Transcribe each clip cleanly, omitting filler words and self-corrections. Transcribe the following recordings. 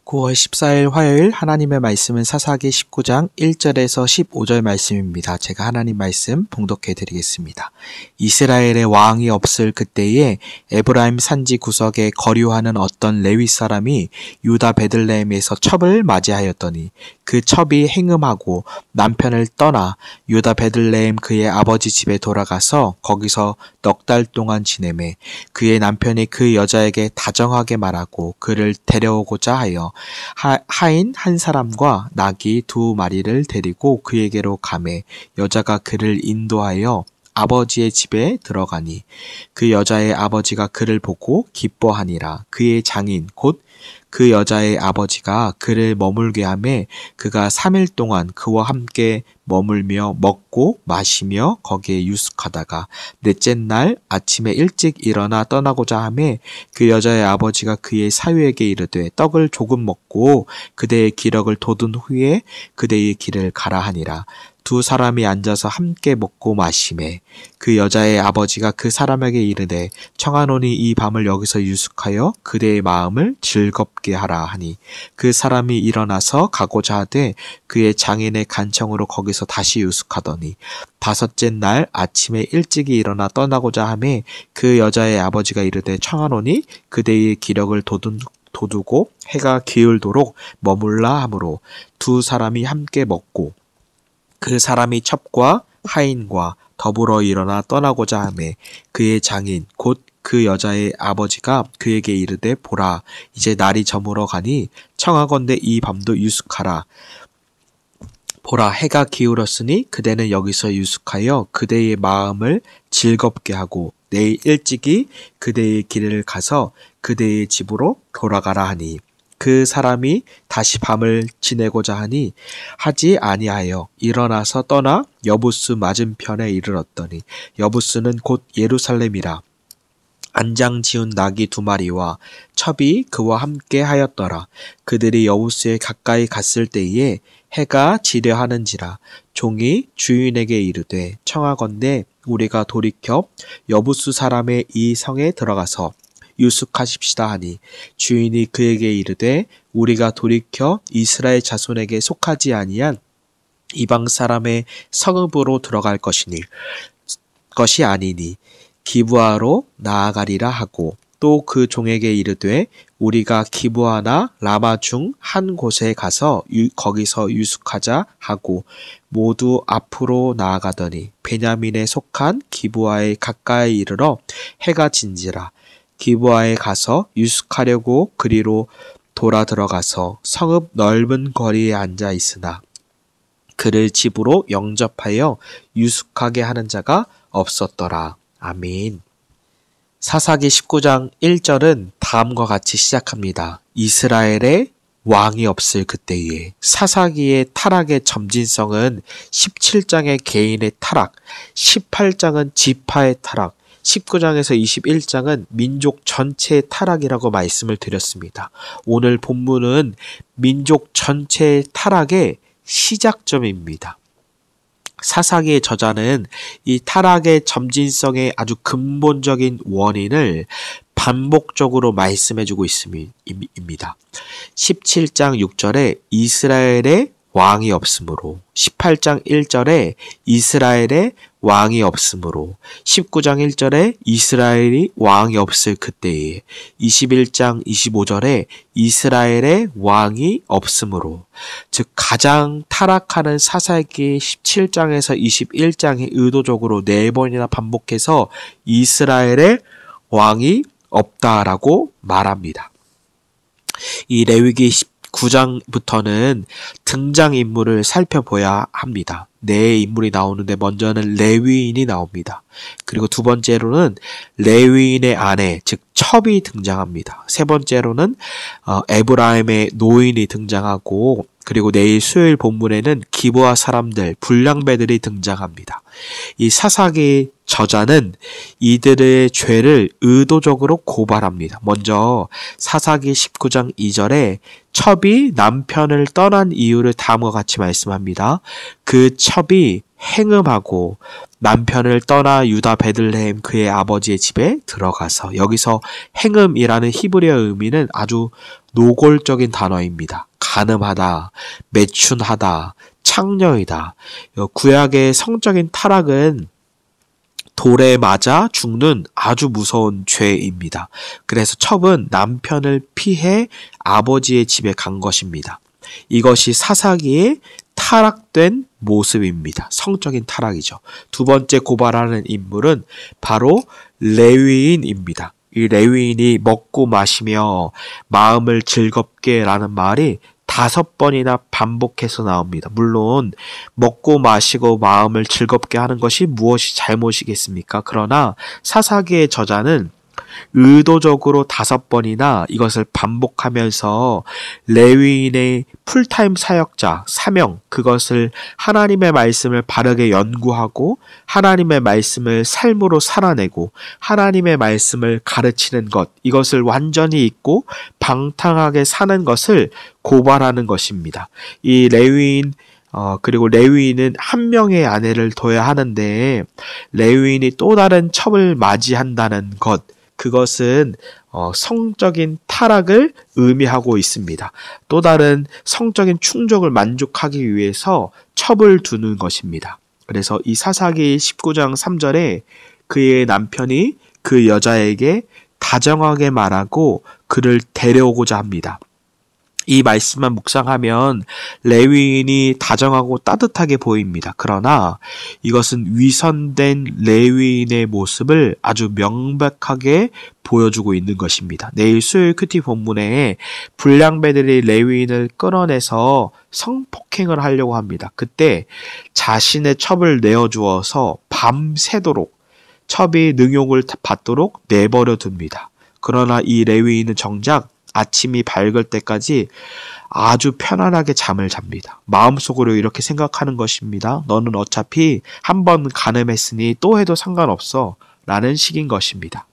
9월 14일 화요일 하나님의 말씀은 사사기 19장 1절에서 15절 말씀입니다. 제가 하나님 말씀 봉독해 드리겠습니다. 이스라엘의 왕이 없을 그때에 에브라임 산지 구석에 거류하는 어떤 레위 사람이 유다 베들레헴에서 첩을 맞이하였더니 그 첩이 행음하고 남편을 떠나 유다 베들레헴 그의 아버지 집에 돌아가서 거기서 넉 달 동안 지내매 그의 남편이 그 여자에게 다정하게 말하고 그를 데려오고자 하여 하인 한 사람과 나귀 2마리를 데리고 그에게로 가매 여자가 그를 인도하여 아버지의 집에 들어가니 그 여자의 아버지가 그를 보고 기뻐하니라. 그의 장인 곧 그 여자의 아버지가 그를 머물게 하매 그가 3일 동안 그와 함께 머물며 먹고 마시며 거기에 유숙하다가 넷째 날 아침에 일찍 일어나 떠나고자 하매 그 여자의 아버지가 그의 사위에게 이르되 떡을 조금 먹고 그대의 기력을 돋운 후에 그대의 길을 가라 하니라. 두 사람이 앉아서 함께 먹고 마시매 그 여자의 아버지가 그 사람에게 이르되 청하노니 이 밤을 여기서 유숙하여 그대의 마음을 즐겁게 하라 하니 그 사람이 일어나서 가고자 하되 그의 장인의 간청으로 거기서 다시 유숙하더니 5째 날 아침에 일찍이 일어나 떠나고자 하매 그 여자의 아버지가 이르되 청하노니 그대의 기력을 돋우고 해가 기울도록 머물라 하므로 두 사람이 함께 먹고 그 사람이 첩과 하인과 더불어 일어나 떠나고자 하매 그의 장인 곧 그 여자의 아버지가 그에게 이르되 보라 이제 날이 저물어 가니 청하건대 이 밤도 유숙하라. 보라 해가 기울었으니 그대는 여기서 유숙하여 그대의 마음을 즐겁게 하고 내일 일찍이 그대의 길을 가서 그대의 집으로 돌아가라 하니 그 사람이 다시 밤을 지내고자 하지 아니하여 일어나서 떠나 여부스 맞은편에 이르렀더니 여부스는 곧 예루살렘이라. 안장 지운 나귀 2마리와 첩이 그와 함께 하였더라. 그들이 여부스에 가까이 갔을 때에 해가 지려 하는지라. 종이 주인에게 이르되 청하건대 우리가 돌이켜 여부스 사람의 이 성에 들어가서 유숙하십시다 하니 주인이 그에게 이르되 우리가 돌이켜 이스라엘 자손에게 속하지 아니한 이방 사람의 성읍으로 들어갈 것이 아니니 기브아로 나아가리라 하고 또 그 종에게 이르되 우리가 기브아나 라마 중 한 곳에 가서 거기서 유숙하자 하고 모두 앞으로 나아가더니 베냐민에 속한 기브아에 가까이 이르러 해가 진지라. 기브아에 가서 유숙하려고 그리로 돌아 들어가서 성읍 넓은 거리에 앉아 있으나 그를 집으로 영접하여 유숙하게 하는 자가 없었더라. 아멘. 사사기 19장 1절은 다음과 같이 시작합니다. 이스라엘의 왕이 없을 그때에 사사기의 타락의 점진성은 17장의 개인의 타락, 18장은 지파의 타락, 19장에서 21장은 민족 전체의 타락이라고 말씀을 드렸습니다. 오늘 본문은 민족 전체의 타락의 시작점입니다. 사사기의 저자는 이 타락의 점진성의 아주 근본적인 원인을 반복적으로 말씀해주고 있습니다. 17장 6절에 이스라엘의 왕이 없으므로, 18장 1절에 이스라엘의 왕이 없으므로, 19장 1절에 이스라엘이 왕이 없을 그때에, 21장 25절에 이스라엘의 왕이 없으므로, 즉 가장 타락하는 사사기 17장에서 21장에 의도적으로 4번이나 반복해서 이스라엘의 왕이 없다라고 말합니다. 이 레위기 9장부터는 등장인물을 살펴봐야 합니다. 네 인물이 나오는데 먼저는 레위인이 나옵니다. 그리고 두 번째로는 레위인의 아내, 즉 첩이 등장합니다. 세 번째로는 에브라임의 노인이 등장하고 그리고 내일 수요일 본문에는 기브아 사람들, 불량배들이 등장합니다. 이 사사기 저자는 이들의 죄를 의도적으로 고발합니다. 먼저 사사기 19장 2절에 첩이 남편을 떠난 이유를 다음과 같이 말씀합니다. 그 첩이 행음하고 남편을 떠나 유다 베들레헴 그의 아버지의 집에 들어가서, 여기서 행음이라는 히브리어 의미는 아주 노골적인 단어입니다. 간음하다, 매춘하다, 창녀이다. 구약의 성적인 타락은 돌에 맞아 죽는 아주 무서운 죄입니다. 그래서 첩은 남편을 피해 아버지의 집에 간 것입니다. 이것이 사사기의 타락된 모습입니다. 성적인 타락이죠. 두 번째 고발하는 인물은 바로 레위인입니다. 이 레위인이 먹고 마시며 마음을 즐겁게 라는 말이 5번이나 반복해서 나옵니다. 물론 먹고 마시고 마음을 즐겁게 하는 것이 무엇이 잘못이겠습니까? 그러나 사사기의 저자는 의도적으로 5번이나 이것을 반복하면서 레위인의 풀타임 사역자, 사명, 그것을 하나님의 말씀을 바르게 연구하고 하나님의 말씀을 삶으로 살아내고 하나님의 말씀을 가르치는 것, 이것을 완전히 잊고 방탕하게 사는 것을 고발하는 것입니다. 이 레위인 그리고 레위인은 한 명의 아내를 둬야 하는데 레위인이 또 다른 첩을 맞이한다는 것, 그것은 성적인 타락을 의미하고 있습니다. 또 다른 성적인 충족을 만족하기 위해서 첩을 두는 것입니다. 그래서 이 사사기 19장 3절에 그의 남편이 그 여자에게 다정하게 말하고 그를 데려오고자 합니다. 이 말씀만 묵상하면 레위인이 다정하고 따뜻하게 보입니다. 그러나 이것은 위선된 레위인의 모습을 아주 명백하게 보여주고 있는 것입니다. 내일 수요일 큐티 본문에 불량배들이 레위인을 끌어내서 성폭행을 하려고 합니다. 그때 자신의 첩을 내어주어서 밤새도록 첩이 능욕을 받도록 내버려 둡니다. 그러나 이 레위인은 정작 아침이 밝을 때까지 아주 편안하게 잠을 잡니다. 마음속으로 이렇게 생각하는 것입니다. 너는 어차피 한 번 간음했으니 또 해도 상관없어 라는 식인 것입니다.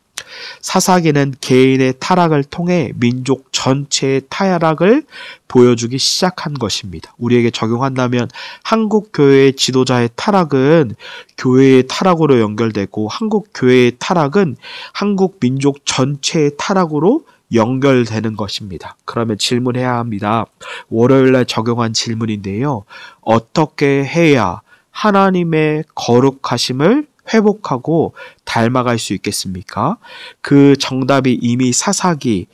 사사기는 개인의 타락을 통해 민족 전체의 타락을 보여주기 시작한 것입니다. 우리에게 적용한다면 한국 교회의 지도자의 타락은 교회의 타락으로 연결되고 한국 교회의 타락은 한국 민족 전체의 타락으로 연결되는 것입니다. 그러면 질문해야 합니다. 월요일날 적용한 질문인데요. 어떻게 해야 하나님의 거룩하심을 회복하고 닮아갈 수 있겠습니까? 그 정답이 이미 사사기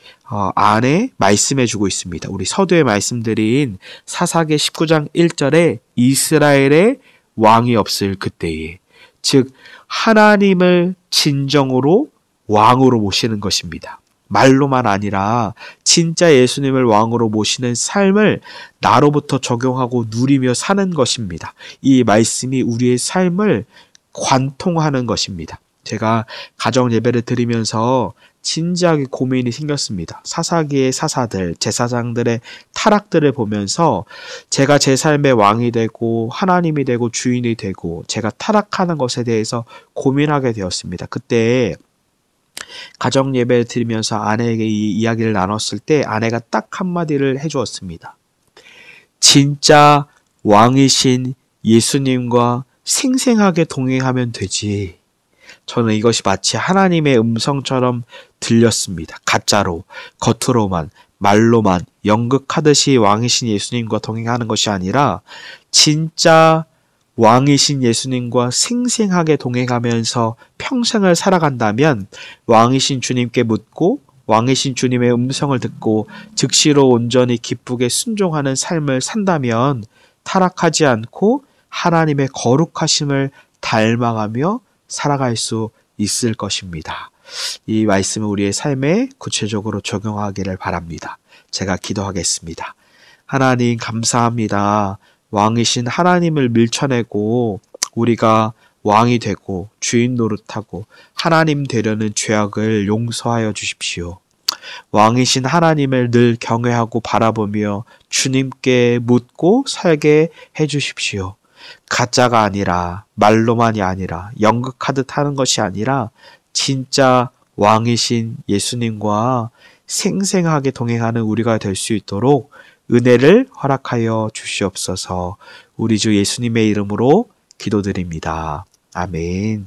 안에 말씀해 주고 있습니다. 우리 서두에 말씀드린 사사기 19장 1절에 이스라엘의 왕이 없을 그때에, 즉 하나님을 진정으로 왕으로 모시는 것입니다. 말로만 아니라 진짜 예수님을 왕으로 모시는 삶을 나로부터 적용하고 누리며 사는 것입니다. 이 말씀이 우리의 삶을 관통하는 것입니다. 제가 가정 예배를 드리면서 진지하게 고민이 생겼습니다. 사사기의 사사들, 제사장들의 타락들을 보면서 제가 제 삶의 왕이 되고 하나님이 되고 주인이 되고 제가 타락하는 것에 대해서 고민하게 되었습니다. 그때 가정 예배를 드리면서 아내에게 이 이야기를 나눴을 때 아내가 딱 한마디를 해주었습니다. 진짜 왕이신 예수님과 생생하게 동행하면 되지. 저는 이것이 마치 하나님의 음성처럼 들렸습니다. 가짜로, 겉으로만, 말로만, 연극하듯이 왕이신 예수님과 동행하는 것이 아니라 진짜 왕이신 예수님과 생생하게 동행하면서 평생을 살아간다면 왕이신 주님께 묻고 왕이신 주님의 음성을 듣고 즉시로 온전히 기쁘게 순종하는 삶을 산다면 타락하지 않고 하나님의 거룩하심을 닮아가며 살아갈 수 있을 것입니다. 이 말씀을 우리의 삶에 구체적으로 적용하기를 바랍니다. 제가 기도하겠습니다. 하나님 감사합니다. 왕이신 하나님을 밀쳐내고 우리가 왕이 되고 주인 노릇하고 하나님 되려는 죄악을 용서하여 주십시오. 왕이신 하나님을 늘 경외하고 바라보며 주님께 묻고 살게 해주십시오. 가짜가 아니라 말로만이 아니라 연극하듯 하는 것이 아니라 진짜 왕이신 예수님과 생생하게 동행하는 우리가 될 수 있도록 은혜를 허락하여 주시옵소서. 우리 주 예수님의 이름으로 기도드립니다. 아멘.